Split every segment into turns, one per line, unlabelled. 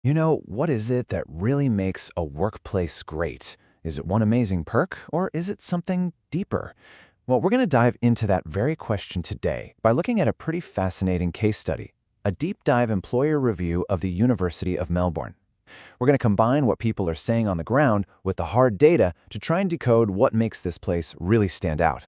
What is it that really makes a workplace great? Is it one amazing perk, or is it something deeper? Well, we're going to dive into that very question today by looking at a pretty fascinating case study, a deep dive employer review of the University of Melbourne. We're going to combine what people are saying on the ground with the hard data to try and decode what makes this place really stand out.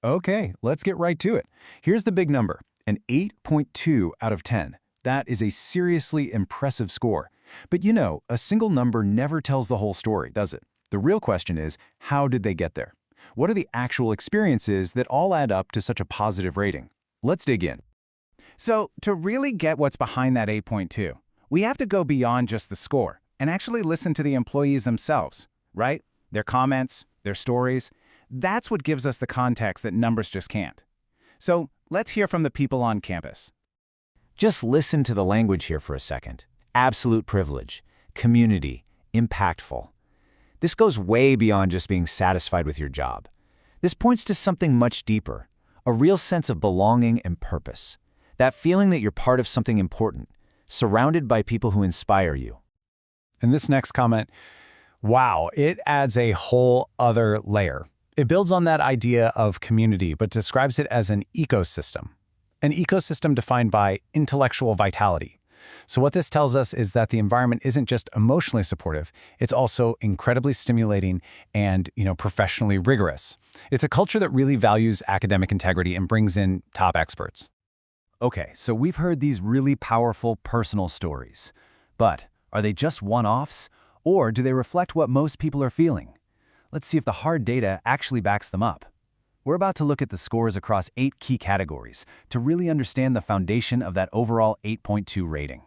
Okay, let's get right to it. Here's the big number, an 8.2 out of 10. That is a seriously impressive score. But a single number never tells the whole story, does it? The real question is, how did they get there? What are the actual experiences that all add up to such a positive rating? Let's dig in.
So, to really get what's behind that 8.2, we have to go beyond just the score and actually listen to the employees themselves, right? Their comments, their stories. That's what gives us the context that numbers just can't. So, let's hear from the people on campus.
Just listen to the language here for a second. Absolute privilege, community, impactful. This goes way beyond just being satisfied with your job. This points to something much deeper, a real sense of belonging and purpose. That feeling that you're part of something important, surrounded by people who inspire you.
And this next comment, wow, it adds a whole other layer. It builds on that idea of community, but describes it as an ecosystem. An ecosystem defined by intellectual vitality. So what this tells us is that the environment isn't just emotionally supportive, it's also incredibly stimulating and, professionally rigorous. It's a culture that really values academic integrity and brings in top experts.
Okay, so we've heard these really powerful personal stories. But are they just one-offs, or do they reflect what most people are feeling? Let's see if the hard data actually backs them up. We're about to look at the scores across 8 key categories to really understand the foundation of that overall 8.2 rating.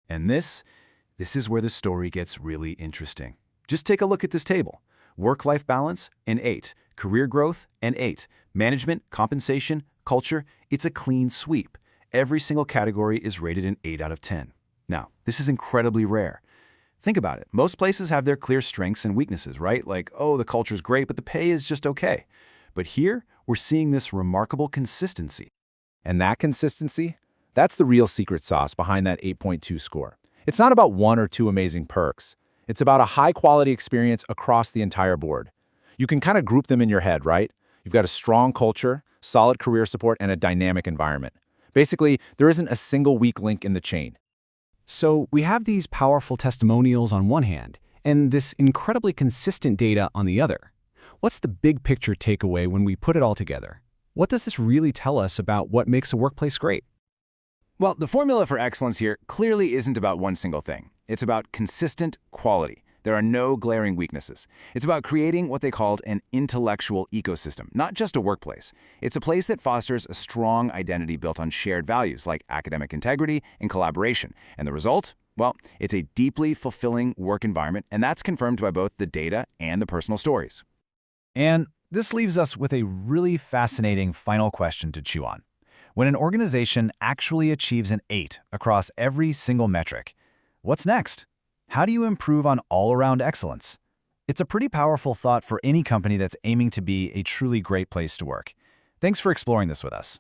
And this is where the story gets really interesting. Just take a look at this table. Work-life balance, an 8. Career growth, an 8. Management, compensation, culture, it's a clean sweep. Every single category is rated an 8 out of 10. Now, this is incredibly rare. Think about it. Most places have their clear strengths and weaknesses, right? Like, oh, the culture's great, but the pay is just okay. But here, we're seeing this remarkable consistency.
And that consistency? That's the real secret sauce behind that 8.2 score. It's not about 1 or 2 amazing perks. It's about a high-quality experience across the entire board. You can kind of group them in your head, right? You've got a strong culture, solid career support, and a dynamic environment. Basically, there isn't a single weak link in the chain.
So we have these powerful testimonials on one hand, and this incredibly consistent data on the other. What's the big picture takeaway when we put it all together? What does this really tell us about what makes a workplace great?
Well, the formula for excellence here clearly isn't about one single thing. It's about consistent quality. There are no glaring weaknesses. It's about creating what they called an intellectual ecosystem, not just a workplace. It's a place that fosters a strong identity built on shared values like academic integrity and collaboration. And the result? Well, it's a deeply fulfilling work environment, and that's confirmed by both the data and the personal stories.
And this leaves us with a really fascinating final question to chew on. When an organization actually achieves an 8 across every single metric, what's next? How do you improve on all-around excellence? It's a pretty powerful thought for any company that's aiming to be a truly great place to work. Thanks for exploring this with us.